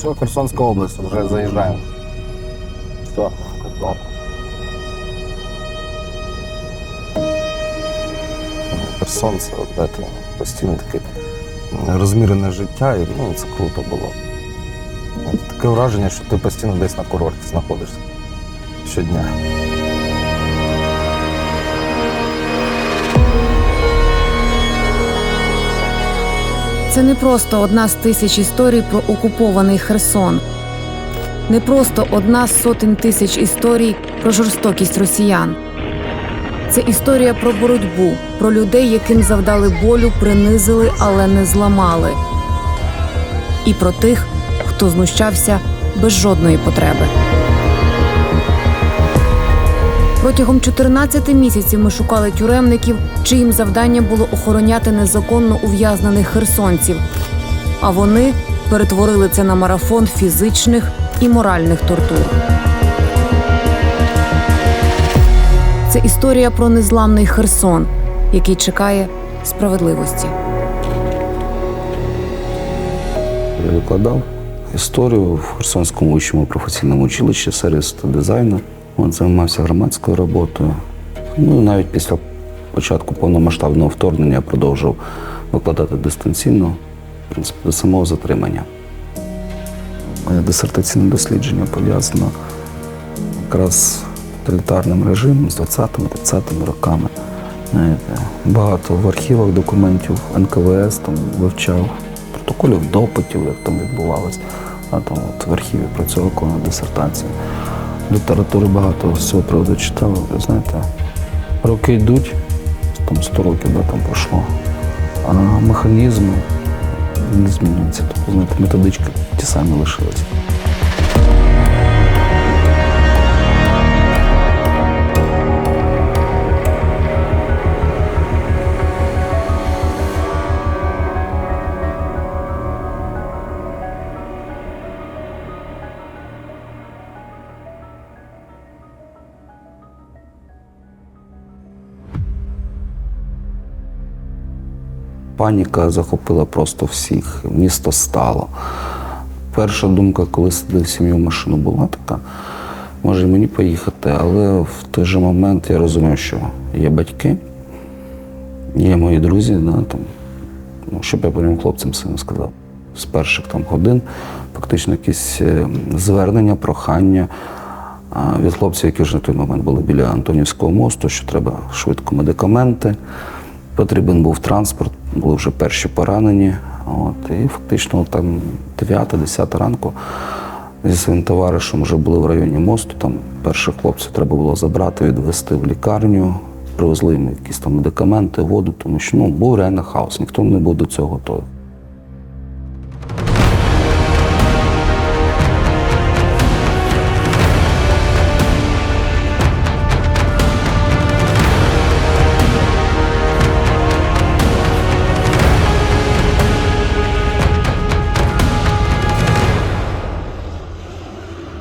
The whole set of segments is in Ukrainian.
Все, Херсонська область, вже заїжджаємо. Все, готово. Херсон, це постійно таке розмірене життя, і це круто було. Таке враження, що ти постійно десь на курорті знаходишся щодня. Це не просто одна з тисяч історій про окупований Херсон. Не просто одна з сотень тисяч історій про жорстокість росіян. Це історія про боротьбу, про людей, яким завдали болю, принизили, але не зламали. І про тих, хто знущався без жодної потреби. Протягом 14 місяців ми шукали тюремників, чиїм завданням було охороняти незаконно ув'язнених херсонців. А вони перетворили це на марафон фізичних і моральних тортур. Це історія про незламний Херсон, який чекає справедливості. Я викладав історію в Херсонському вищому професійному училищі сервісу та дизайну. Займався громадською роботою. Навіть після початку повномасштабного вторгнення я продовжував викладати дистанційно, в принципі, до самого затримання. Моє дисертаційне дослідження пов'язано якраз з тоталітарним режимом, з 20-30 роками. Багато в архівах документів НКВС вивчав, протоколів допитів, як там відбувалось. В архіві працював на дисертації. Літератури багато з цього приводу читав. Знаєте, роки йдуть, 100 років пройшло, а механізми не змінюються. Тобто, методички ті самі лишились. Паніка захопила просто всіх, місто стало. Перша думка, коли сидів в сім'ю в машину, була така, може мені поїхати, але в той же момент я розумів, що є батьки, є мої друзі, щоб я потім хлопцям своїм сказав. З перших годин фактично якісь звернення, прохання від хлопців, які вже на той момент були біля Антонівського мосту, що треба швидко медикаменти. Потрібен був транспорт, були вже перші поранені. І фактично 9-10 ранку зі своїм товаришем вже були в районі мосту. Перших хлопців треба було забрати, відвезти в лікарню. Привезли їм якісь медикаменти, воду, тому що був реально хаос, ніхто не був до цього готовий.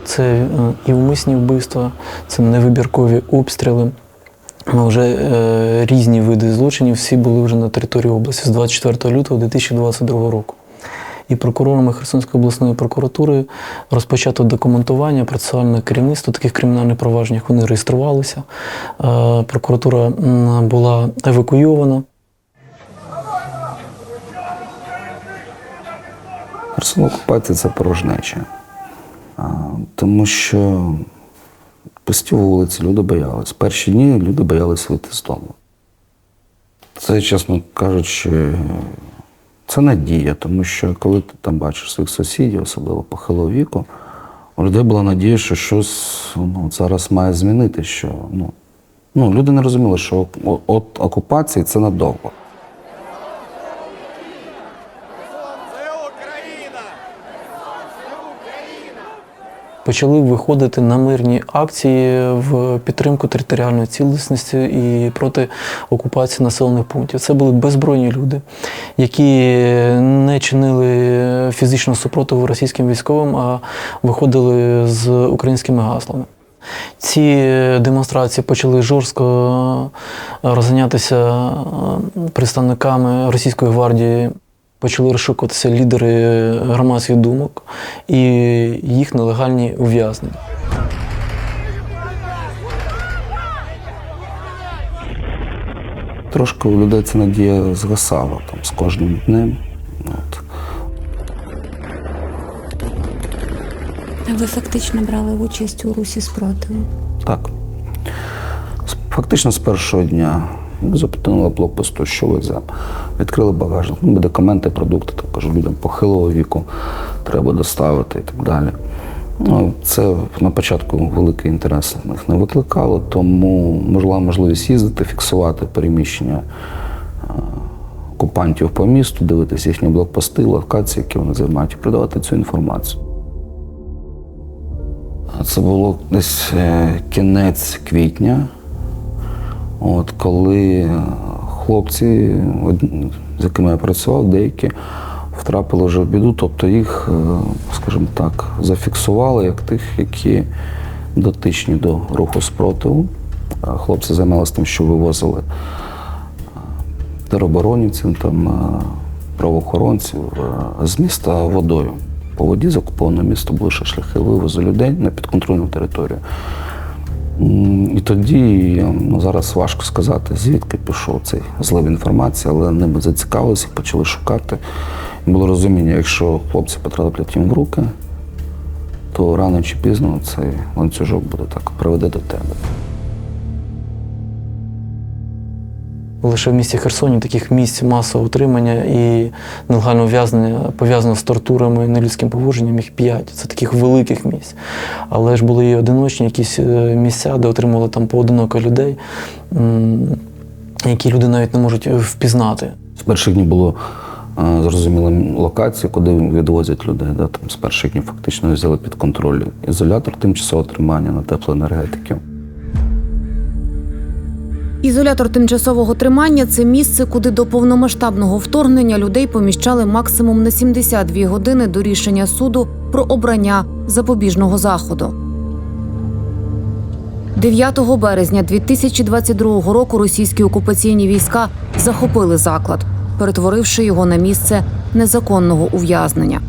Це і умисні вбивства, це невибіркові обстріли. Вже різні види злочинів всі були вже на території області з 24 лютого 2022 року. І прокурорами Херсонської обласної прокуратури розпочато документування, процесуальне керівництво таких кримінальних проваджень, вони реєструвалися. Прокуратура була евакуйована. Херсон окупації – це порожнеча. Тому що пусті вулиці, люди боялись. Перші дні люди боялись вийти з дому. Це, чесно кажучи, це надія, тому що коли ти там бачиш своїх сусідів, особливо похилого віку, у людей була надія, що щось зараз має змінити, що люди не розуміли, що от окупації це надовго. Почали виходити на мирні акції в підтримку територіальної цілісності і проти окупації населених пунктів. Це були беззбройні люди, які не чинили фізичного супротиву російським військовим, а виходили з українськими гаслами. Ці демонстрації почали жорстко розганятися представниками Російської гвардії. Почали розшукуватися лідери громадських думок і їх нелегальні ув'язнення. Трошки у людей ця надія згасала там, з кожним днем. От. Ви фактично брали участь у русі спротиву? Так. Фактично з першого дня зупинили блокпосту, що везе. Відкрили багажник, медикаменти, продукти, так кажу, людям похилого віку треба доставити і так далі. Ну, це на початку великий інтерес в них не викликало, тому була можливість їздити, фіксувати переміщення окупантів по місту, дивитися їхні блокпости, локації, які вони займають, і передавати цю інформацію. Це було десь кінець квітня, от, коли хлопці, з якими я працював, деякі втрапили вже в біду, тобто їх, скажімо так, зафіксували як тих, які дотичні до руху спротиву. Хлопці займалися тим, що вивозили тероборонівців, там, правоохоронців з міста водою. По воді з окупованого міста були ще шляхи вивозу людей на підконтрольну територію. І тоді, ну, зараз важко сказати, звідки пішов цей злив інформації, але ними зацікавилися і почали шукати. І було розуміння, якщо хлопці потраплять їм в руки, то рано чи пізно цей ланцюжок буде так, приведе до тебе. Лише в місті Херсоні таких місць масового утримання і нелегального ув'язнення пов'язано з тортурами і нелюдським поводженням їх 5. Це таких великих місць. Але ж були і одиночні якісь місця, де отримували там поодиноко людей, які люди навіть не можуть впізнати. З перших днів було зрозуміло локації, куди відвозять людей. Да? Там з перших днів фактично взяли під контроль ізолятор тимчасового тримання на теплоенергетики. Ізолятор тимчасового тримання – це місце, куди до повномасштабного вторгнення людей поміщали максимум на 72 години до рішення суду про обрання запобіжного заходу. 9 березня 2022 року російські окупаційні війська захопили заклад, перетворивши його на місце незаконного ув'язнення.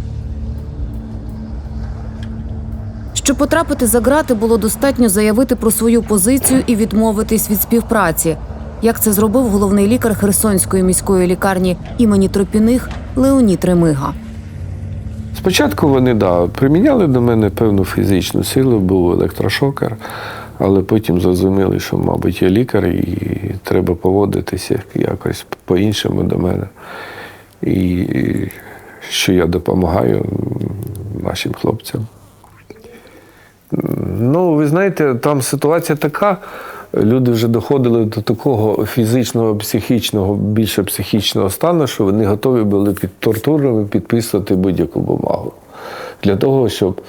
Щоб потрапити за ґрати, було достатньо заявити про свою позицію і відмовитись від співпраці. Як це зробив головний лікар Херсонської міської лікарні імені Тропіних Леонід Ремига. Спочатку вони, приміняли до мене певну фізичну силу, був електрошокер, але потім зрозуміли, що, мабуть, я лікар і треба поводитися якось по-іншому до мене. І що я допомагаю нашим хлопцям. Ну, ви знаєте, там ситуація така, люди вже доходили до такого фізичного, психічного, більше психічного стану, що вони готові були під тортурами підписувати будь-яку бумагу. Для того, щоб...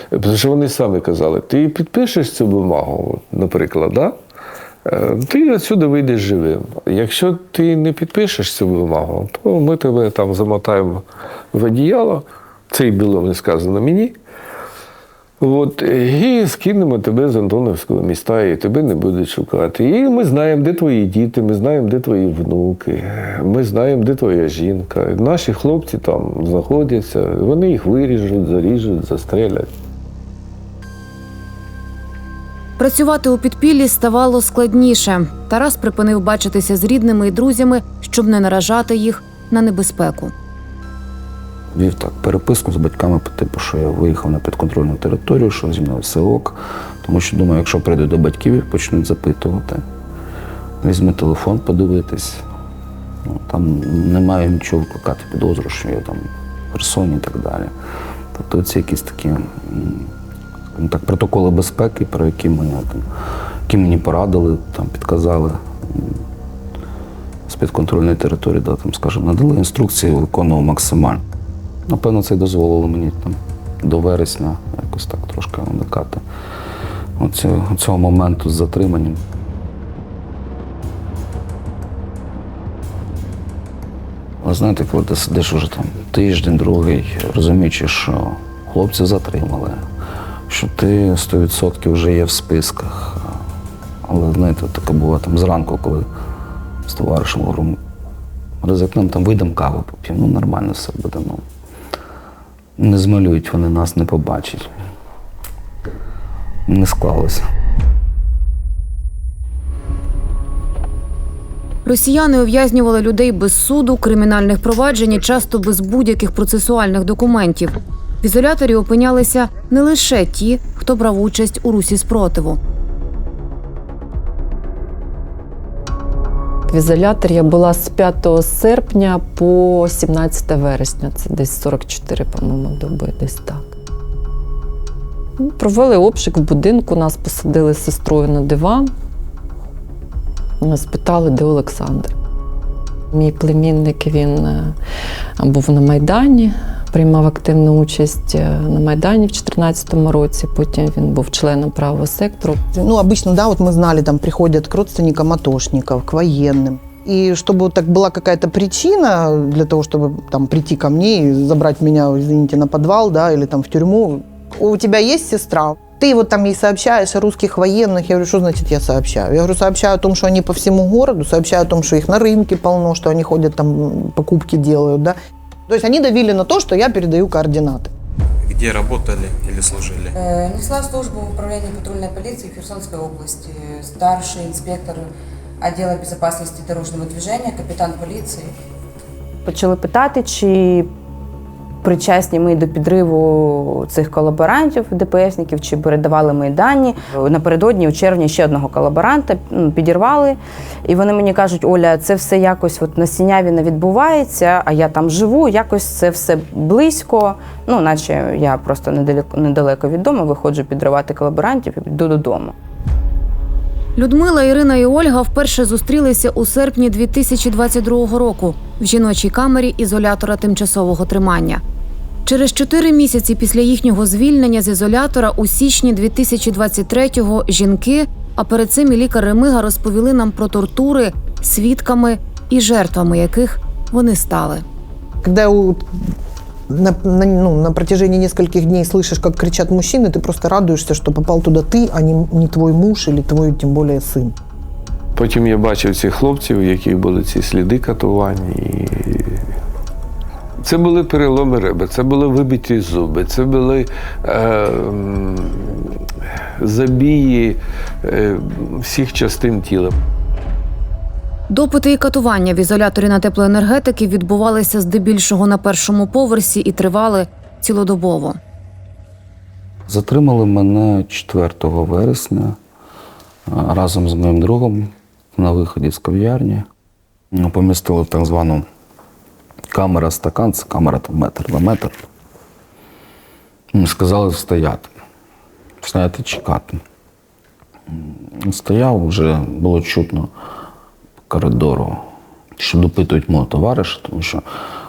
Тому що вони самі казали, ти підпишеш цю бумагу, наприклад, да? Ти відсюди вийдеш живим. Якщо ти не підпишеш цю бумагу, то ми тебе там замотаємо в одіяло, це і було не сказано мені, от, і скинемо тебе з Антоновського міста, і тебе не будуть шукати. І ми знаємо, де твої діти, ми знаємо, де твої внуки, ми знаємо, де твоя жінка. Наші хлопці там знаходяться, вони їх виріжуть, заріжуть, застрелять. Працювати у підпіллі ставало складніше. Тарас припинив бачитися з рідними і друзями, щоб не наражати їх на небезпеку. Вів так переписку з батьками по типу, що я виїхав на підконтрольну територію, що зі мною все ок. Тому що, думаю, якщо прийду до батьків, їх почнуть запитувати. Візьми телефон, подивитись. Ну, там немає нічого викликати підозру, що я там в Херсоні і так далі. Тобто ці якісь такі так, протоколи безпеки, про які мені порадили, там, підказали з підконтрольної території, да, там, скажімо, надали інструкції, виконував максимально. Напевно, це й дозволило мені там, до вересня якось так трошки уникати цього моменту з затриманням. Ви знаєте, коли ти сидиш уже там тиждень, другий, розуміючи, що хлопців затримали, що ти 100% вже є в списках. Але, знаєте, таке буває там зранку, коли з товаришем говоримо, Ризикнемо, там вийдемо каву поп'ємо, ну нормально все буде. Ну. Не змалюють, вони нас не побачать. Не склалося. Росіяни ув'язнювали людей без суду, кримінальних проваджень і часто без будь-яких процесуальних документів. В ізоляторі опинялися не лише ті, хто брав участь у русі спротиву. В ізоляторі я була з 5 серпня по 17 вересня. Це десь 44, по-моєму, доби, десь так. Провели обшук в будинку, нас посадили з сестрою на диван. Нас питали, де Олександр. Мій племінник, він був на Майдані, приймав активну участь на Майдані в 2014 році, потім він був членом правого сектору. Ну, обычно, да, вот мы знали, там приходят к родственникам атошников, к военным. И чтобы так была какая-то причина для того, чтобы там прийти ко мне и забрать меня, извините, на подвал, да, или там в тюрьму. У тебя есть сестра? Ты вот там ей сообщаешь о русских военных. Я говорю, что значит я сообщаю? Я говорю, сообщаю о том, что они по всему городу, сообщаю о том, что их на рынке полно, что они ходят там, покупки делают, да. То есть они давили на то, что я передаю координаты. Где работали или служили? Несла службу в управлении патрульной полиции Херсонской области. Старший инспектор отдела безопасности дорожного движения, капитан полиции. Почали питати, чи причасні ми до підриву цих колаборантів, ДПСників, чи передавали ми дані. Напередодні, у червні, ще одного колаборанта підірвали. І вони мені кажуть, Оля, це все якось от на Сіняві не відбувається, а я там живу, якось це все близько. Ну, наче я просто недалеко від дому, виходжу підривати колаборантів і йду додому. Людмила, Ірина і Ольга вперше зустрілися у серпні 2022 року в жіночій камері ізолятора тимчасового тримання. Через 4 місяці після їхнього звільнення з ізолятора у січні 2023-го жінки, а перед цим і лікар Ремига, розповіли нам про тортури, свідками і жертвами яких вони стали. Когда на протяжении нескольких дней слышишь, как кричат мужчины, ты просто радуешься, что попал туда ты, а не твой муж или твой, тем более, сын. Потім я бачив цих хлопців, у яких були ці сліди катувань. І це були переломи ребер, це були вибиті зуби, це були забії всіх частин тіла. Допити і катування в ізоляторі на теплоенергетики відбувалися здебільшого на першому поверсі і тривали цілодобово. Затримали мене 4 вересня разом з моїм другом на виході з кав'ярні. Помістили в так звану камера-стакан, це камера там метр на метр. Сказали стояти, чекати. Стояв, вже було чутно по коридору, що допитують мого товариша, тому що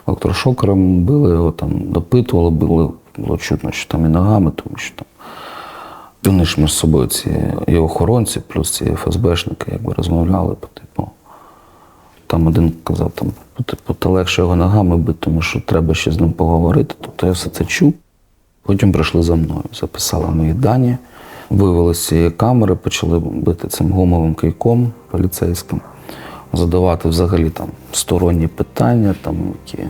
електрошокером били, його там допитували, було чутно, що там і ногами, тому що там вони ж між собою ці і охоронці, плюс ці ФСБшники якби розмовляли по типу. Там один казав, там, та легше його ногами бити, тому що треба ще з ним поговорити. Тобто я все це чув. Потім прийшли за мною, записали мої дані, вивели з цієї камери, почали бити цим гумовим кийком поліцейським, задавати взагалі там сторонні питання, там які.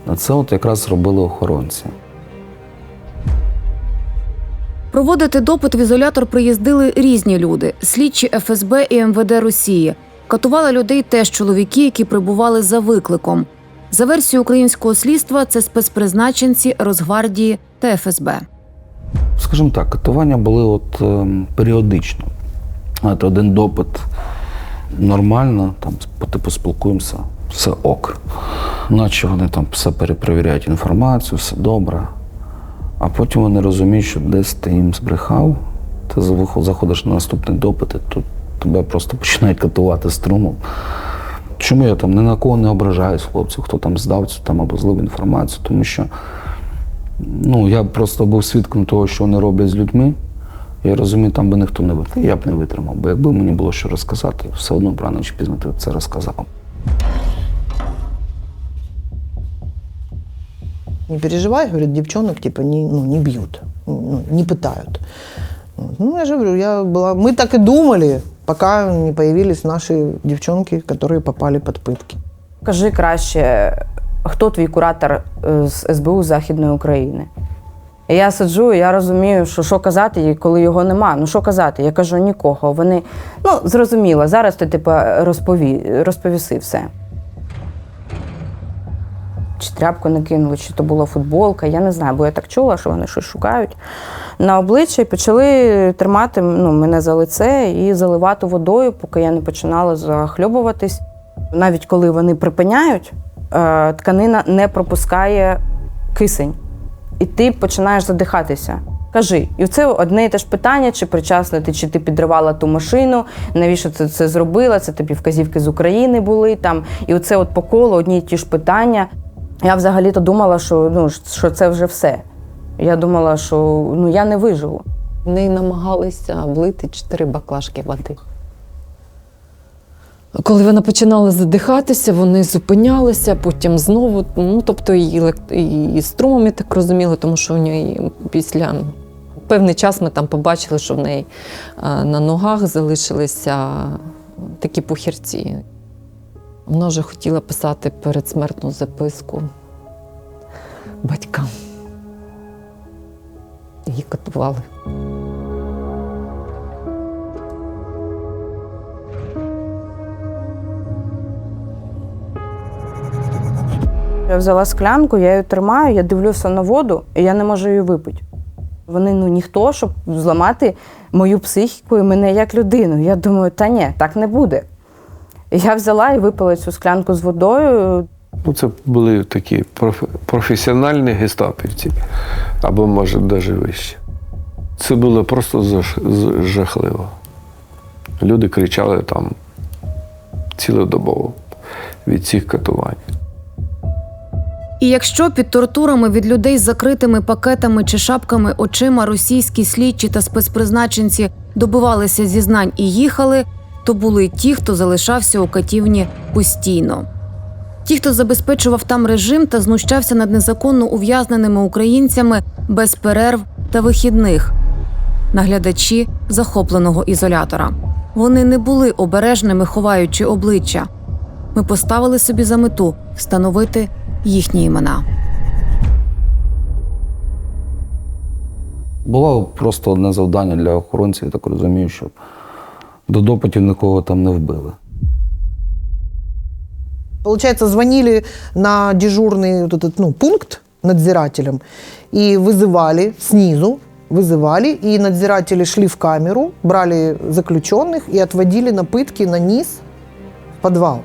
А це от якраз робили охоронці. Проводити допит в ізолятор приїздили різні люди – слідчі ФСБ і МВД Росії. Катували людей теж чоловіки, які прибували за викликом. За версією українського слідства, це спецпризначенці Росгвардії та ФСБ. Скажімо так, катування були от періодично. Один допит нормально, там типу спілкуємося, все ок. Наче вони там все перепровіряють інформацію, все добре. А потім вони розуміють, що десь ти їм збрехав, ти заходиш на наступний допит, і тут тебе просто починають катувати струмом. Чому я там ні на кого не ображаюсь, хлопців, хто там здав цю там або злив інформацію, тому що я просто був свідком того, що вони роблять з людьми. Я розумію, там би ніхто не витримав. Я б не витримав, бо якби мені було що розказати, все одно рано чи пізно ти це розказав. Не переживай, говорит, девчонок типа не бьют, не пытают. Ну, я же говорю, мы так и думали, пока не появились наши девчонки, которые попали под пытки. Кажи краще, хто твій куратор з СБУ Західної України? І я сиджу, і я розумію, що казати, коли його нема. Ну що казати? Я кажу, нікого. Вони, зрозуміло, зараз ти розповіси все. Чи тряпку не кинули, чи то була футболка, я не знаю, бо я так чула, що вони щось шукають. На обличчя і почали тримати мене за лице і заливати водою, поки я не починала захльобуватись. Навіть коли вони припиняють, тканина не пропускає кисень. І ти починаєш задихатися. Кажи, і це одне і те ж питання, чи причасна ти, чи ти підривала ту машину, навіщо ти це зробила, це тобі вказівки з України були там. І оце по колу одні й ті ж питання. Я взагалі-то думала, що це вже все. Я думала, що я не виживу. В неї намагалися влити 4 баклажки води. Коли вона починала задихатися, вони зупинялися, потім знову, тобто і струмом, я так розуміла, тому що у неї після певний час ми там побачили, що в неї на ногах залишилися такі пухірці. Вона вже хотіла писати передсмертну записку батькам. Її катували. Я взяла склянку, я її тримаю, я дивлюся на воду, і я не можу її випити. Вони ніхто, щоб зламати мою психіку і мене як людину. Я думаю, та ні, так не буде. Я взяла і випила цю склянку з водою. Це були такі професіональні гестапівці, або, може, навіть вище. Це було просто жахливо. Люди кричали там цілодобово від цих катувань. І якщо під тортурами від людей з закритими пакетами чи шапками очима російські слідчі та спецпризначенці добивалися зізнань і їхали, то були ті, хто залишався у катівні постійно. Ті, хто забезпечував там режим та знущався над незаконно ув'язненими українцями без перерв та вихідних. Наглядачі захопленого ізолятора. Вони не були обережними, ховаючи обличчя. Ми поставили собі за мету встановити їхні імена. Було просто одне завдання для охоронців, я так розумію, щоб до допитів нікого там не вбили. Получается, звонили на дежурный пункт надзирателям и вызывали снизу, и надзиратели шли в камеру, брали заключенных и отводили на пытки на низ, в подвал.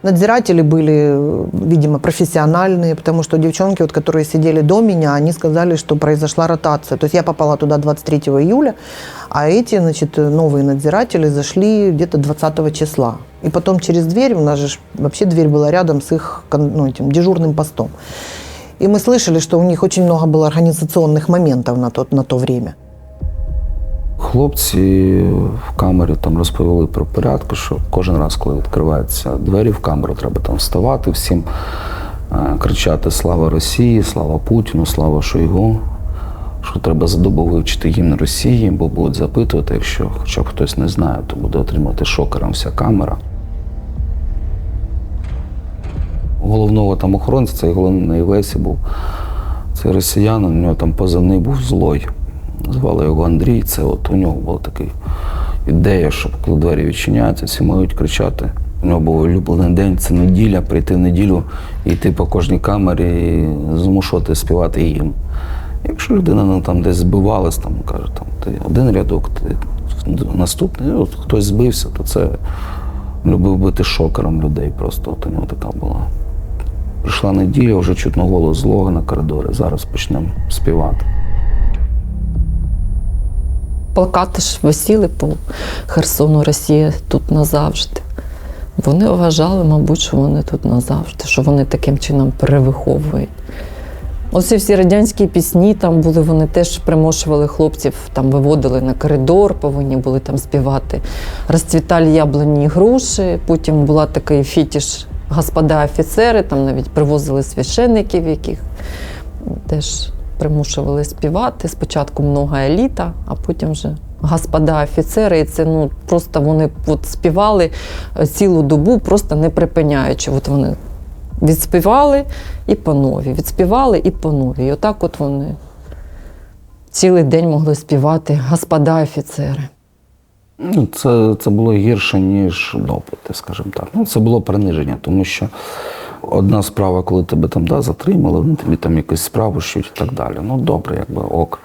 Надзиратели были, видимо, профессиональные, потому что девчонки, которые сидели до меня, они сказали, что произошла ротация. То есть я попала туда 23 июля, а эти, новые надзиратели зашли где-то 20 числа. И потом через дверь, у нас же вообще дверь была рядом с их этим дежурным постом. И мы слышали, что у них очень много было организационных моментов на то время. Хлопці в камері там розповіли про порядки, що кожен раз, коли відкриваються двері в камеру, треба там вставати всім, кричати «Слава Росії», «Слава Путіну», «Слава Шойгу», що треба за добу вивчити гімн Росії, бо будуть запитувати, якщо хоча б хтось не знає, то буде отримати шокером вся камера. Головного там охоронця, цей головний на Євесі був, цей росіянин, у нього там позивний був «Злой». Звали його Андрій, це у нього була така ідея, що коли двері відчиняються, всі мають кричати. У нього був улюблений день, це неділя, прийти в неділю і йти по кожній камері і змушувати співати гімн. Якщо людина там десь збивалась, каже, ти один рядок, ти наступний, от хтось збився, то це любив бити шокером людей просто, от у нього така була. Прийшла неділя, вже чутно голос Злого на коридорі, зараз почнемо співати. Плакати ж висіли по Херсону «Росія тут назавжди». Вони вважали, мабуть, що вони тут назавжди, що вони таким чином перевиховують. Ось всі радянські пісні там були, вони теж примушували хлопців, там виводили на коридор, повинні були там співати «Розцвітали яблуні і груші», потім була такий фітіш «Господа офіцери», там навіть привозили священників, яких теж примушували співати. Спочатку «Много еліта», а потім вже господа офіцери, і це просто вони співали цілу добу, просто не припиняючи. От вони відспівали і по новій, відспівали і по новій. І отак от вони цілий день могли співати господа офіцери. Це було гірше, ніж допити, скажімо так. Це було приниження, тому що одна справа, коли тебе там затримали, вони тобі там якусь справу щуть і так далі. Добре, ок.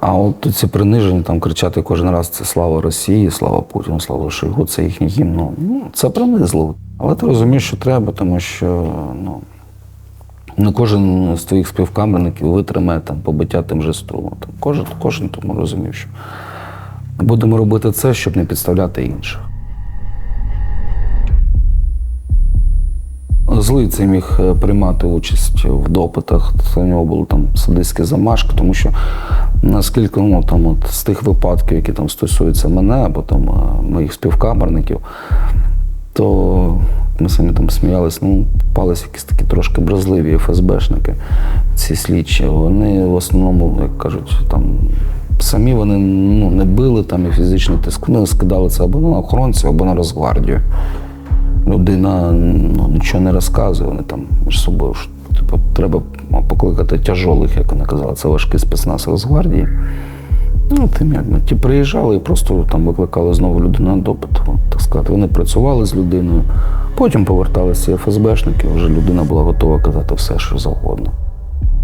А от ці приниження, там кричати кожен раз це слава Росії, слава Путіну, слава Шойгу, це їхній гімн. Це принизливо. Але ти розумієш, що треба, тому що не кожен з твоїх співкамерників витримає побиття тим же струмом. Кожен тому розумів, що будемо робити це, щоб не підставляти інших. Злий це міг приймати участь в допитах, у нього були там садистські замашки, тому що наскільки з тих випадків, які там стосуються мене або там моїх співкамерників, то ми самі там сміялись, попались якісь такі трошки бразливі ФСБшники, ці слідчі. Вони в основному, як кажуть, там самі вони не били там і фізично тискали, скидали це або на охоронців, або на Росгвардію. Людина нічого не розказує, вони там між собою, треба покликати тяжолих, як вони казали, це важкий спецназ Росгвардії. Ті приїжджали і просто там викликали знову людину на допит, так сказати. Вони працювали з людиною, потім поверталися ФСБшники, вже людина була готова казати все, що завгодно.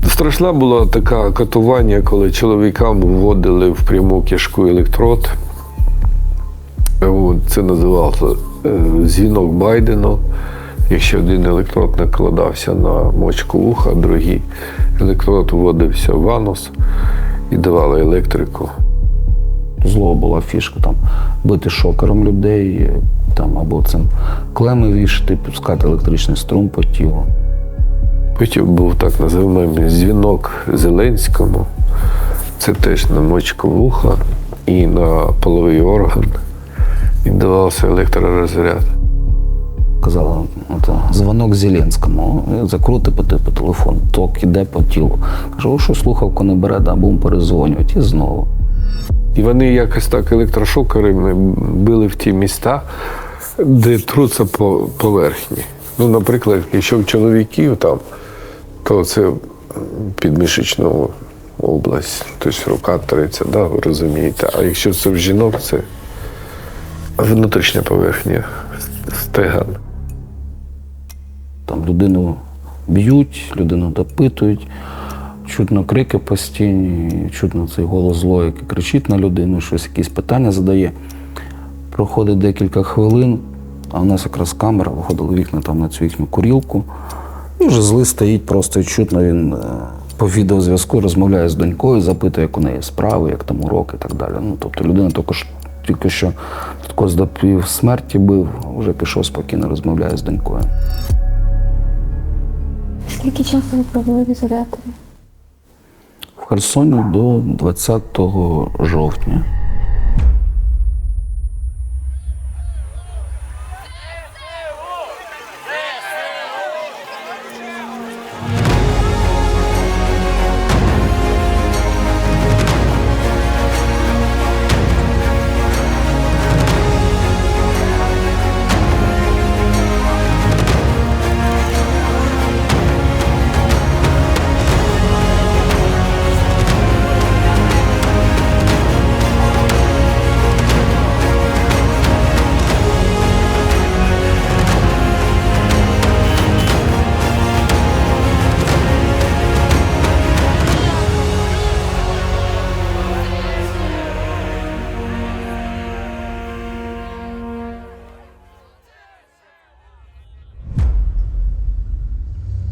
Страшна була така катування, коли чоловікам вводили в пряму кишку електрод. Це називалося дзвінок Байдену. Якщо один електрод накладався на мочку вуха, другий електрод вводився в анус і давали електрику. Зло була фішка там бити шокером людей, там, або цим клеми вішати, пускати електричний струм по тілу. Потім був так називаємо дзвінок Зеленському. Це теж на мочку вуха і на половий орган. І давався електророзряд. Казали, дзвонок Зеленському, закрути по телефону, ток іде по тілу. Кажу, що слухавку не бере, будемо перезвонювати, і знову. І вони якось так електрошокерами били в ті міста, де труться по поверхні. Наприклад, якщо в чоловіків там, то це підмишечну область, тобто рука триться, ви розумієте. А якщо це в жінок, це внутрішня поверхня стеган. Там людину б'ють, людину допитують, чутно крики постійні, чутно цей голос зло, який кричить на людину, щось якісь питання задає. Проходить декілька хвилин, а у нас якраз камера, виходили вікна там на цю їхню курілку. І вже злий стоїть просто і чутно, він по відеозв'язку розмовляє з донькою, запитує, як у неї справи, як там уроки і так далі. Тобто людина тільки що до півсмерті бив, вже пішов спокійно, розмовляє з донькою. Скільки часу ви провели в ізоляторі? В Херсоні до 20 жовтня.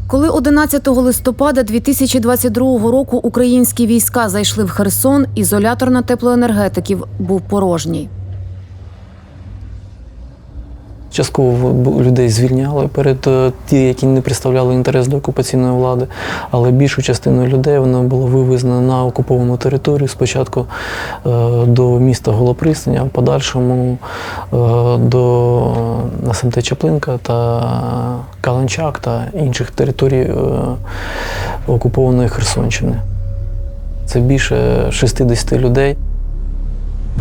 Коли 11 листопада 2022 року українські війська зайшли в Херсон, ізолятор на теплоенергетиків був порожній. Частково людей звільняли перед ті, які не представляли інтерес до окупаційної влади, але більшу частину людей воно було вивезено на окуповану територію, спочатку до міста Голопристаня, а в подальшому до СМТ Чаплинка та Каланчак та інших територій окупованої Херсонщини. Це більше 60 людей.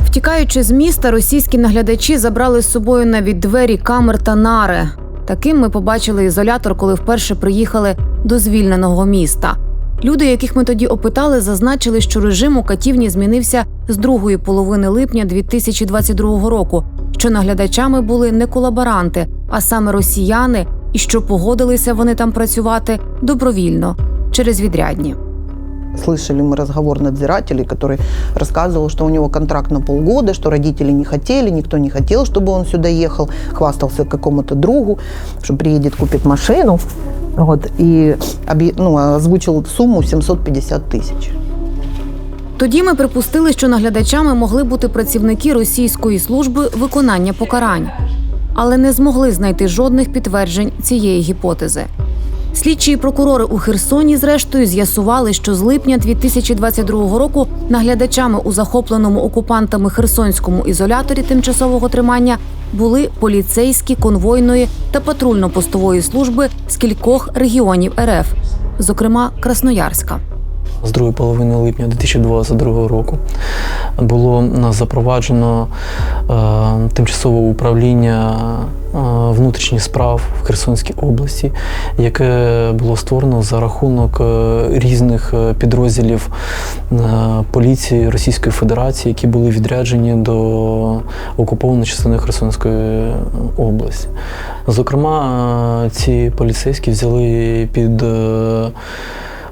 Втікаючи з міста, російські наглядачі забрали з собою навіть двері камер та нари. Таким ми побачили ізолятор, коли вперше приїхали до звільненого міста. Люди, яких ми тоді опитали, зазначили, що режим у катівні змінився з другої половини липня 2022 року, що наглядачами були не колаборанти, а саме росіяни, і що погодилися вони там працювати добровільно, через відрядні. Слышали мы разговор надзирателей, который рассказывал, что у него контракт на полгода, что родители не хотели, никто не хотел, чтобы он сюда ехал, хвастался какому-то другу, что приедет, купит машину, вот, и озвучил сумму 750 тысяч. Тоді ми припустили, що наглядачами могли бути працівники російської служби виконання покарань, але не змогли знайти жодних підтверджень цієї гіпотези. Слідчі і прокурори у Херсоні, зрештою, з'ясували, що з липня 2022 року наглядачами у захопленому окупантами Херсонському ізоляторі тимчасового тримання були поліцейські, конвойної та патрульно-постової служби з кількох регіонів РФ, зокрема Красноярська. З другої половини липня 2022 року було запроваджено тимчасове управління внутрішніх справ в Херсонській області, яке було створено за рахунок різних підрозділів поліції Російської Федерації, які були відряджені до окупованої частини Херсонської області. Зокрема, ці поліцейські взяли під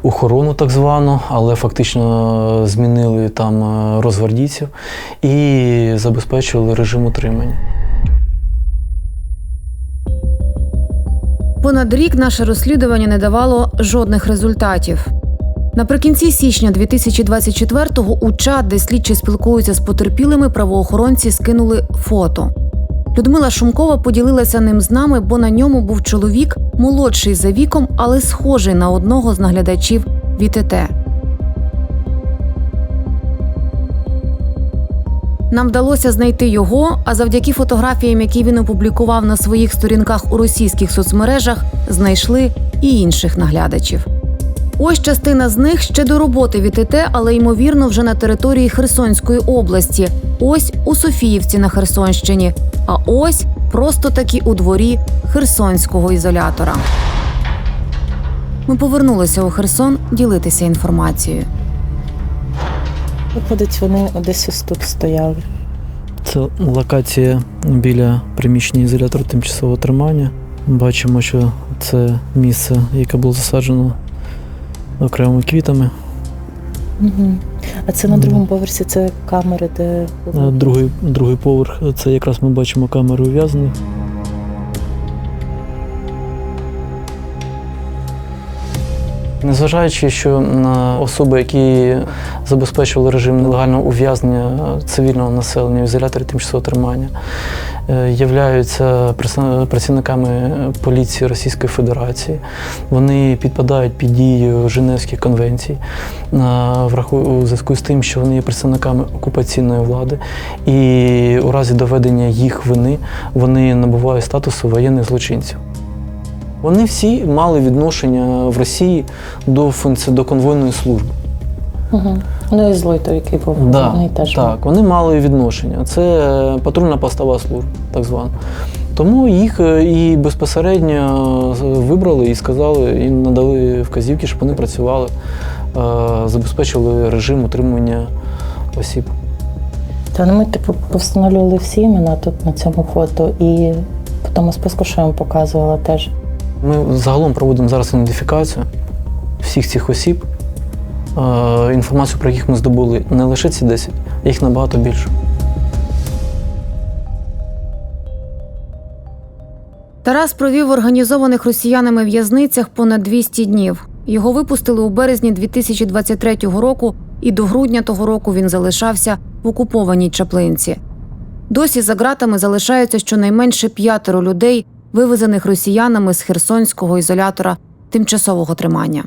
охорону так звану, але фактично змінили там розгвардійців і забезпечували режим утримання. Понад рік наше розслідування не давало жодних результатів. Наприкінці січня 2024-го у чат, де слідчі спілкуються з потерпілими, правоохоронці скинули фото. Людмила Шумкова поділилася ним з нами, бо на ньому був чоловік, молодший за віком, але схожий на одного з наглядачів ВІТТ. Нам вдалося знайти його, а завдяки фотографіям, які він опублікував на своїх сторінках у російських соцмережах, знайшли і інших наглядачів. Ось частина з них ще до роботи ВІТТ, але, ймовірно, вже на території Херсонської області. Ось у Софіївці на Херсонщині. А ось просто таки у дворі Херсонського ізолятора. Ми повернулися у Херсон ділитися інформацією. Виходить, вони десь ось тут стояли. Це локація біля приміщення ізолятора тимчасового тримання. Бачимо, що це місце, яке було засаджено окремими квітами. Угу. А це на другому поверсі, це камери, де... Другий поверх, це якраз ми бачимо камери ув'язнених. Незважаючи, що на особи, які забезпечували режим нелегального ув'язнення цивільного населення в ізоляторі тимчасового тримання, являються працівниками поліції Російської Федерації. Вони підпадають під дію Женевських конвенцій у зв'язку з тим, що вони є представниками окупаційної влади. І у разі доведення їх вини вони набувають статусу воєнних злочинців. Вони всі мали відношення в Росії до конвойної служби. Угу. Ну і Злойтов, який був, вони теж. Так, вони мали відношення. Це патрульна постова служба, так звана. Тому їх і безпосередньо вибрали і сказали, їм надали вказівки, щоб вони працювали, забезпечували режим утримання осіб. Та ми повстановлювали всі імена тут на цьому фото і по тому списку, що я вам показувала теж. Ми загалом проводимо зараз ідентифікацію всіх цих осіб. Інформацію, про яких ми здобули, не лише ці 10, а їх набагато більше. Тарас провів в організованих росіянами в'язницях понад 200 днів. Його випустили у березні 2023 року, і до грудня того року він залишався в окупованій Чаплинці. Досі за ґратами залишаються щонайменше 5 людей, вивезених росіянами з Херсонського ізолятора тимчасового тримання.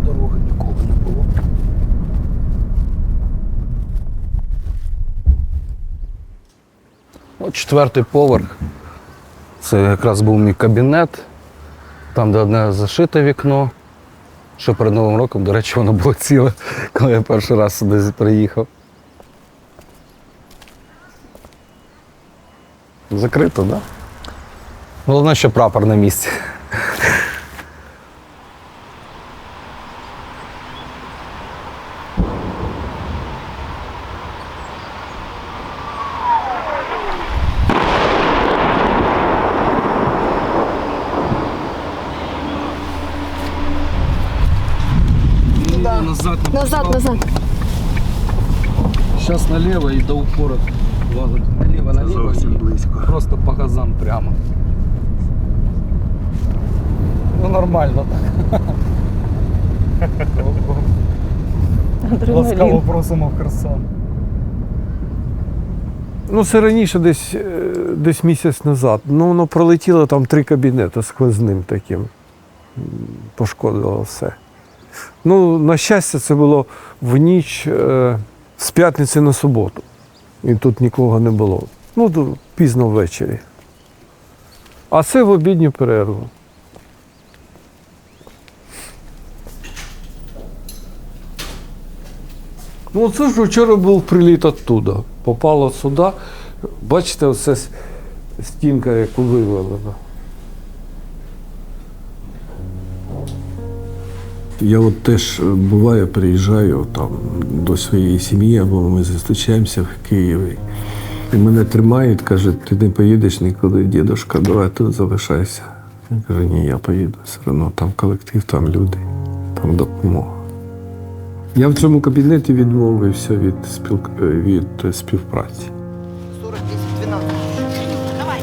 Дороги ніколи не було. От 4-й поверх. Це якраз був мій кабінет, там, де одне зашите вікно. Ще перед Новим роком, до речі, воно було ціле, коли я перший раз сюди приїхав. Закрито, так? Да? Головне, що прапор на місці. Назад. Зараз наліво і до упора. Наліво, Зовсім близько. Просто по газам прямо. Ну нормально так. Ласкаво просимо в Херсон. Ну, це раніше, десь місяць назад. Ну, воно пролетіло там 3 кабінети сквозним таким. Пошкодило все. Ну, на щастя, це було в ніч з п'ятниці на суботу. І тут нікого не було. Ну, пізно ввечері. А це в обідню перерву. Ну, це ж вчора був приліт оттуда. Попало сюди. Бачите, оце стінка, яку вивалена. Я от теж буває, приїжджаю там до своєї сім'ї, або ми зустрічаємося в Києві. І мене тримають, кажуть, ти не поїдеш нікуди, дідушка, давай тут залишайся. Я кажу, ні, я поїду, все одно там колектив, там люди, там допомога. Я в цьому кабінеті відмовився від співпраці. 40, 10, 12. Давай.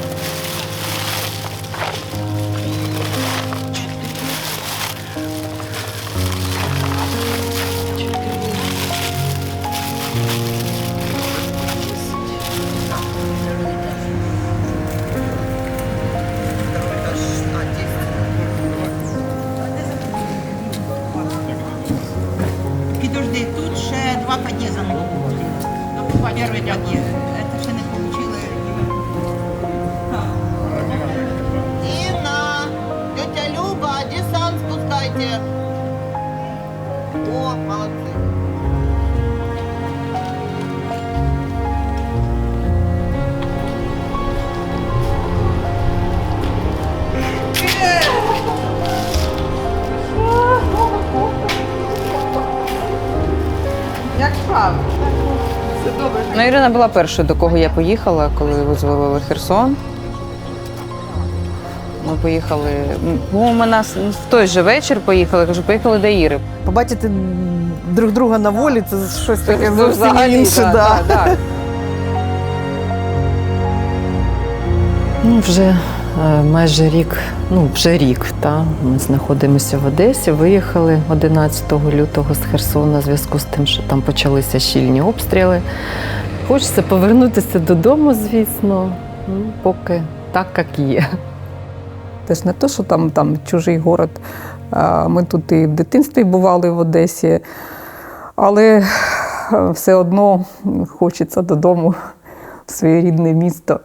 Підожди, тут ще 2 під'їзди не получили. Перший під'їзд. Це ще не получили. Инна, тетя Люба, десант спускайте. О, молодцы. Як справа? Ну, Ірина була першою, до кого я поїхала, коли визволили Херсон. Ми поїхали, ми нас в той же вечір поїхали, кажу, поїхали до Іри. Побачити друг друга на волі – це щось таке зовсім Взагалі, інше. да. Ну, вже майже рік, вже рік, ми знаходимося в Одесі, виїхали 11 лютого з Херсона в зв'язку з тим, що там почалися щільні обстріли. Хочеться повернутися додому, звісно, поки так, як є. Це ж не те, що там чужий город. Ми тут і в дитинстві бували в Одесі, але все одно хочеться додому, в своє рідне місто.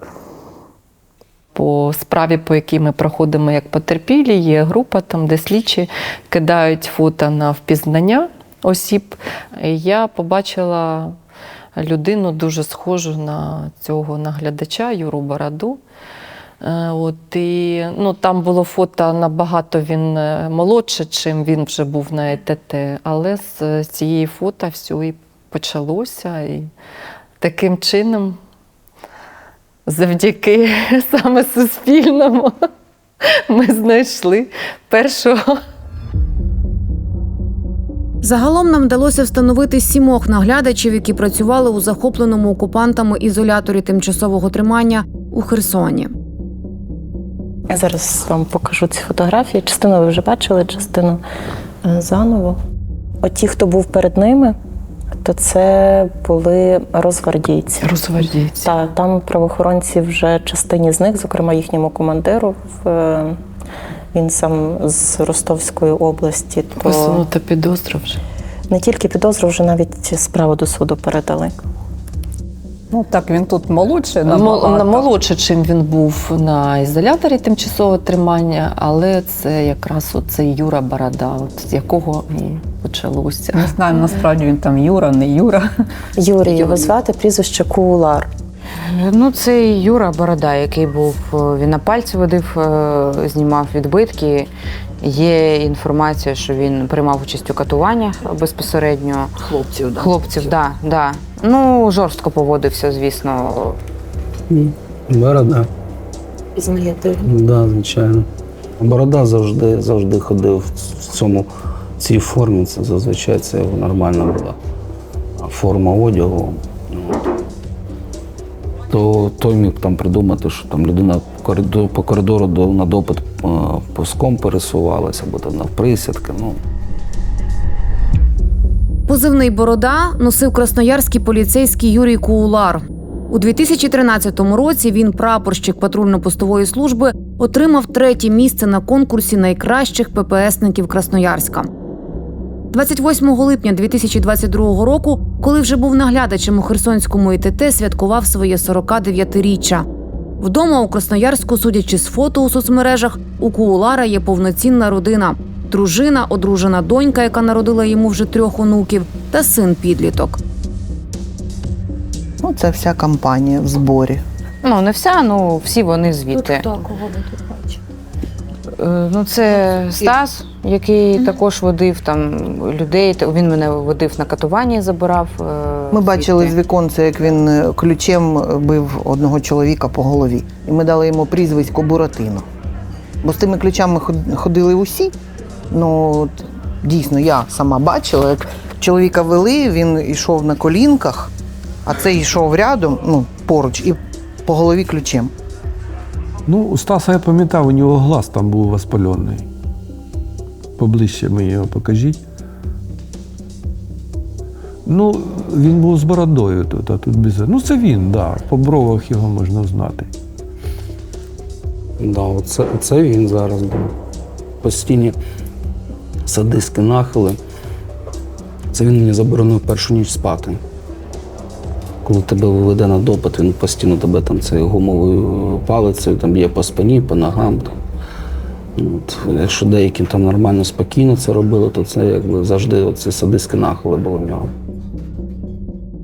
По справі, по якій ми проходимо як потерпілі, є група, там, де слідчі кидають фото на впізнання осіб. І я побачила людину дуже схожу на цього наглядача Юру Бороду. Там було фото набагато він молодше, чим він вже був на ЕТТ, але з цієї фото все і почалося. І таким чином, завдяки саме Суспільному, ми знайшли першого. Загалом нам вдалося встановити 7 наглядачів, які працювали у захопленому окупантами ізоляторі тимчасового тримання у Херсоні. Я зараз вам покажу ці фотографії. Частину ви вже бачили, частину заново. Ті, хто був перед ними, то це були розгвардійці. Розгвардійці. Так, там правоохоронці вже частині з них, зокрема їхньому командиру, він сам з Ростовської області. Посунута підозра вже. Не тільки підозру, вже навіть справу до суду передали. Ну так, він тут молодший. Молодше, чим він був на ізоляторі тимчасового тримання, але це якраз оцей Юра Борода, з якого і почалося. Не знаємо, насправді він там Юра, не Юра. Юрій його звати, прізвище Куулар. Ну, це Юра Борода, який був, він на пальці водив, знімав відбитки. Є інформація, що він приймав участь у катуваннях безпосередньо. Хлопців, да. Хлопців, так. Да. Ну, жорстко поводився, звісно. Борода. Пізнаєте? Да, звичайно. Борода завжди ходив в цій формі. Це зазвичай це його нормальна була форма одягу. То той міг там придумати, що там людина по коридору на допит пуском пересувалася, або там навприсядки. Позивний «Борода» носив красноярський поліцейський Юрій Куулар. У 2013 році він, прапорщик патрульно-постової служби, отримав 3-є місце на конкурсі найкращих ППСників Красноярська. 28 липня 2022 року, коли вже був наглядачем у Херсонському ІТТ, святкував своє 49-річчя. Вдома у Красноярську, судячи з фото у соцмережах, у Куулара є повноцінна родина. Дружина, одружена донька, яка народила йому вже 3 онуків, та син-підліток. Ну, це вся компанія в зборі. Ну, не вся, ну всі вони звідти. Хто, кого ви тут бачите? Ну, це Стас, який також водив там людей. Він мене водив на катування і забирав. Ми бачили з віконця, як він ключем бив одного чоловіка по голові. І ми дали йому прізвисько Буратино. Бо з тими ключами ходили усі. Ну, от, дійсно, я сама бачила, як чоловіка вели, він йшов на колінках, а цей йшов рядом, ну, поруч, і по голові ключем. Ну, у Стаса я пам'ятав, у нього глаз там був воспалений. Поближче мені його покажіть. Ну, він був з бородою тут, а тут без. Ну, це він, так. Да. По бровах його можна знати. Да, це він зараз був. Постійні садистські нахили. Це він мені заборонив першу ніч спати. Коли тебе виведе на допит, він постійно тебе там цією гумовою палицею там б'є по спині, по ногам. От, якщо деякі там нормально, спокійно це робили, то це якби завжди оці садистські нахили були в нього.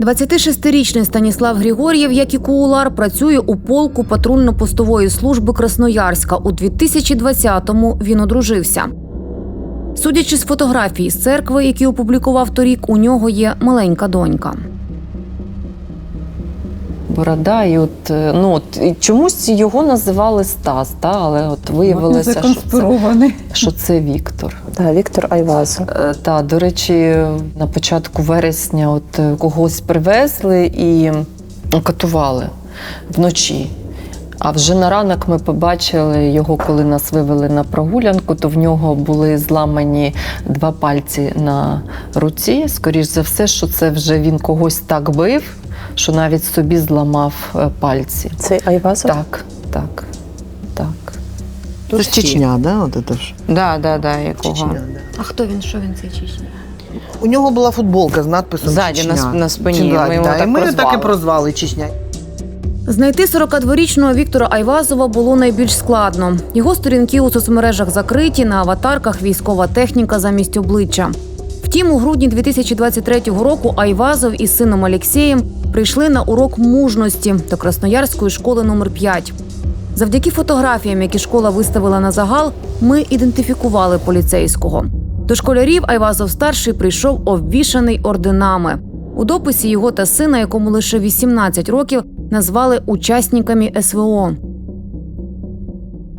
26-річний Станіслав Григор'єв, як і Куулар, працює у полку патрульно-постової служби Красноярська. У 2020-му він одружився. Судячи з фотографій з церкви, які опублікував торік, у нього є маленька донька. Борода, і і чомусь його називали Стас, але от виявилося, що це Віктор. Так, Віктор Айвазов. До речі, на початку вересня когось привезли і катували вночі. А вже на ранок ми побачили його, коли нас вивели на прогулянку, то в нього були зламані 2 пальці на руці. Скоріш за все, що це вже він когось так бив, що навіть собі зламав пальці. Це Айвазов? Так. Це ж Чечня, да? От це ж? Да, якого. Чечня, да. А хто він, що він цей Чечня? У нього була футболка з надписом Ззаді, Чечня. на спині. Ми його так і ми прозвали. так і прозвали Чечня. Знайти 42-річного Віктора Айвазова було найбільш складно. Його сторінки у соцмережах закриті, на аватарках військова техніка замість обличчя. Втім, у грудні 2023 року Айвазов із сином Олексієм прийшли на урок мужності до Красноярської школи номер 5. Завдяки фотографіям, які школа виставила на загал, ми ідентифікували поліцейського. До школярів Айвазов-старший прийшов обвішаний орденами. У дописі його та сина, якому лише 18 років, назвали учасниками СВО.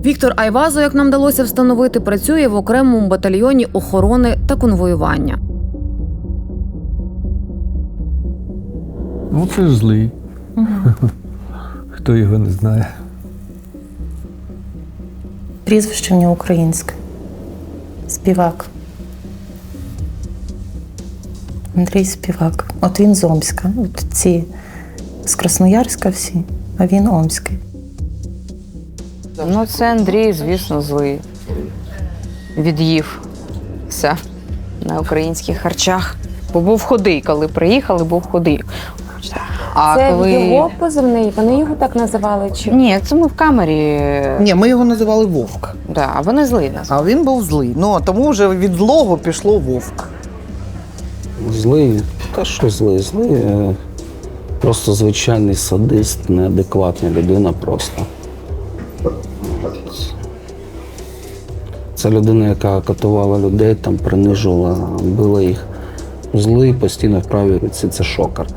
Віктор Айвазов, як нам вдалося встановити, працює в окремому батальйоні охорони та конвоювання. Ну, це злий. Хто його не знає. Прізвище в нього українське. Співак. Андрій Співак. От він з Омська. От ці з Красноярська всі, а він омський. Ну, це Андрій, звісно, злий. Від'ївся на українських харчах. Бо був худий, коли приїхали, був худий. А це коли... його позивний? Вони його так називали? Чи? Ні, це ми в камері. Ні, ми його називали Вовк. Да, а вони злий нас. А він був злий. Ну, тому вже від злого пішло Вовк. Злий, та що злий? Злий. Просто звичайний садист, неадекватна людина просто. Це людина, яка катувала людей, там принижувала, била їх. Злий постійно в правій руці це шокер.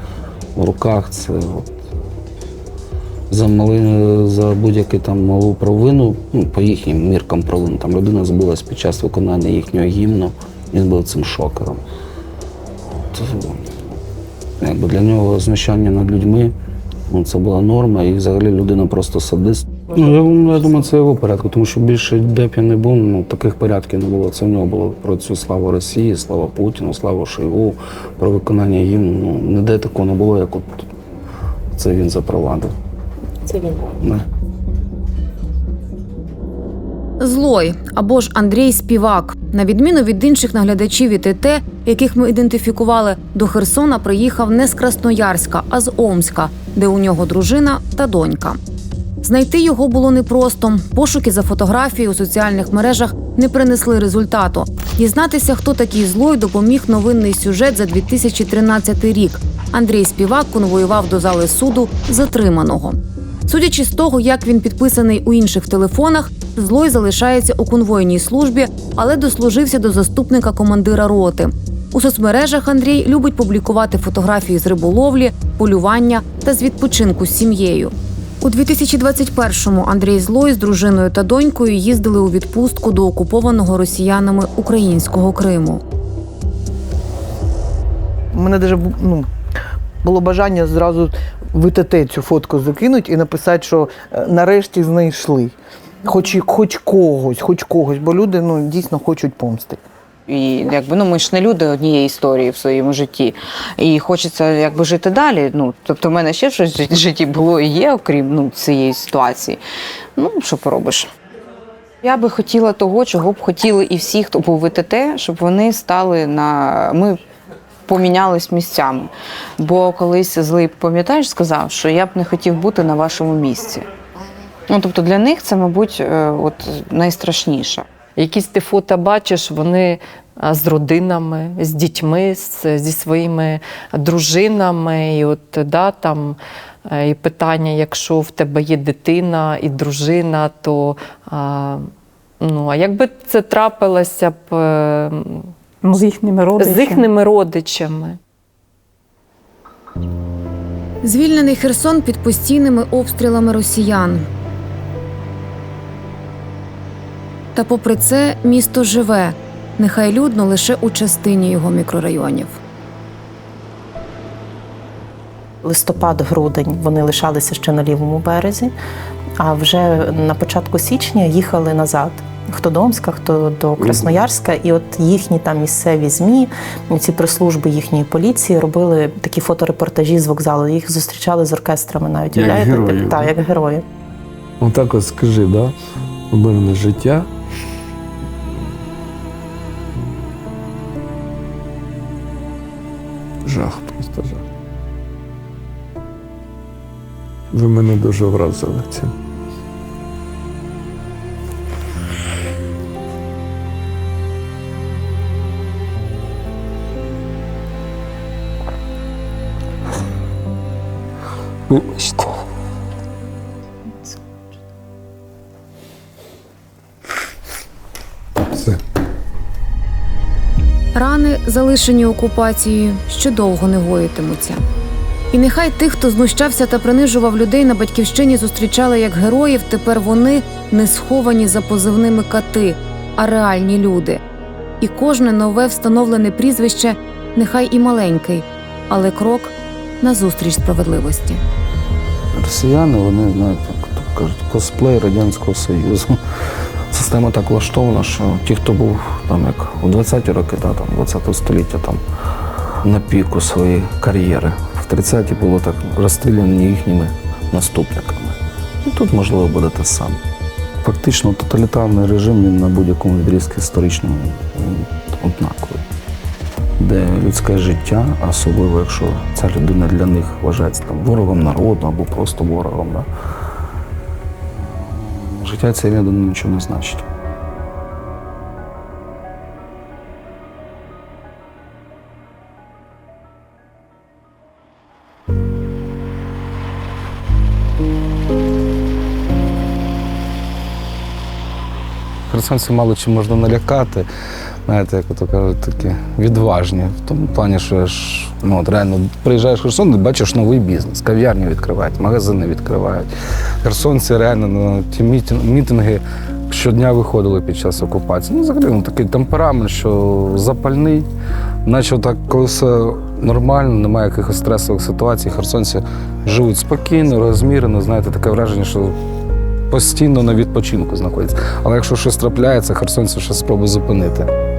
В руках це от, за будь-яку там малу провину, ну, по їхнім міркам провину. Там людина збилась під час виконання їхнього гімну, він був цим шокером. Якби для нього знущання над людьми, ну, це була норма, і взагалі людина просто садист. Ну, я думаю, це його порядку, тому що більше де б я не був, ну, таких порядків не було. Це в нього було про цю славу Росії, слава Путіну, слава Шойгу, про виконання гімну. Ну, ніде такого не було, як от це він запровадив. Це він. Не. Злой або ж Андрій Співак, на відміну від інших наглядачів ІТТ, яких ми ідентифікували, до Херсона приїхав не з Красноярська, а з Омська, де у нього дружина та донька. Знайти його було непросто. Пошуки за фотографією у соціальних мережах не принесли результату. Дізнатися, хто такий Злой, допоміг новинний сюжет за 2013 рік. Андрій Співак конвоював до зали суду затриманого. Судячи з того, як він підписаний у інших телефонах, Злой залишається у конвойній службі, але дослужився до заступника командира роти. У соцмережах Андрій любить публікувати фотографії з риболовлі, полювання та з відпочинку з сім'єю. У 2021-му Андрій Злой з дружиною та донькою їздили у відпустку до окупованого росіянами українського Криму. У мене навіть було бажання зразу в ІТТ цю фотку закинути і написати, що нарешті знайшли. Хоч когось, бо люди дійсно хочуть помсти. І якби ми ж не люди однієї історії в своєму житті. І хочеться жити далі. Тобто в мене ще щось в житті було і є, окрім цієї ситуації. Що поробиш? Я би хотіла того, чого б хотіли і всі, хто був в ІТТ, щоб вони стали ми помінялись місцями. Бо колись Злий, пам'ятаєш, сказав, що я б не хотів бути на вашому місці. Тобто для них це, мабуть, найстрашніше. Якісь ти фото бачиш, вони з родинами, з дітьми, зі своїми дружинами. І і питання, якщо в тебе є дитина і дружина, то а якби це трапилося б з їхніми родичами. Звільнений Херсон під постійними обстрілами росіян. Та попри це місто живе, нехай людно лише у частині його мікрорайонів. Листопад-грудень вони лишалися ще на лівому березі, а вже на початку січня їхали назад. Хто до Омська, хто до Красноярська. І от їхні там місцеві ЗМІ, ці прес-служби їхньої поліції робили такі фоторепортажі з вокзалу. Їх зустрічали з оркестрами навіть. Як героїв. Так, як героїв. Отак от скажи, да? Мирне життя. Жах, просто жах. Ви мене дуже вразили цим. Вибачте. Все. Рани, залишені окупацією, ще довго не гоїтимуться. І нехай тих, хто знущався та принижував людей на батьківщині, зустрічали як героїв, тепер вони не сховані за позивними кати, а реальні люди. І кожне нове встановлене прізвище, нехай і маленький, але крок назустріч справедливості. Росіяни, вони, знаєте, як кажуть, косплей Радянського Союзу. Система так влаштована, що ті, хто був як у 20-ті роки, 20-го століття, на піку своєї кар'єри, в 30-ті було так розстріляні їхніми наступниками. І тут, можливо, буде те саме. Фактично, тоталітарний режим, він на будь-якому відрізку історичному однаковий. Де людське життя, особливо якщо ця людина для них вважається ворогом народу або просто ворогом. Да? Життя цієї людини нічого не значить. херсонців мало чим можна налякати. Знаєте, як ото кажуть, такі відважні. В тому плані, що от реально приїжджаєш в Херсон і бачиш новий бізнес. Кав'ярні відкривають, магазини відкривають. Херсонці реально на ті мітинги щодня виходили під час окупації. Взагалі, такий темперамент, що запальний. Наче так, коли все нормально, немає якихось стресових ситуацій, херсонці живуть спокійно, розмірено, знаєте, таке враження, що постійно на відпочинку знаходяться. Але якщо щось трапляється, херсонці щось спробують зупинити.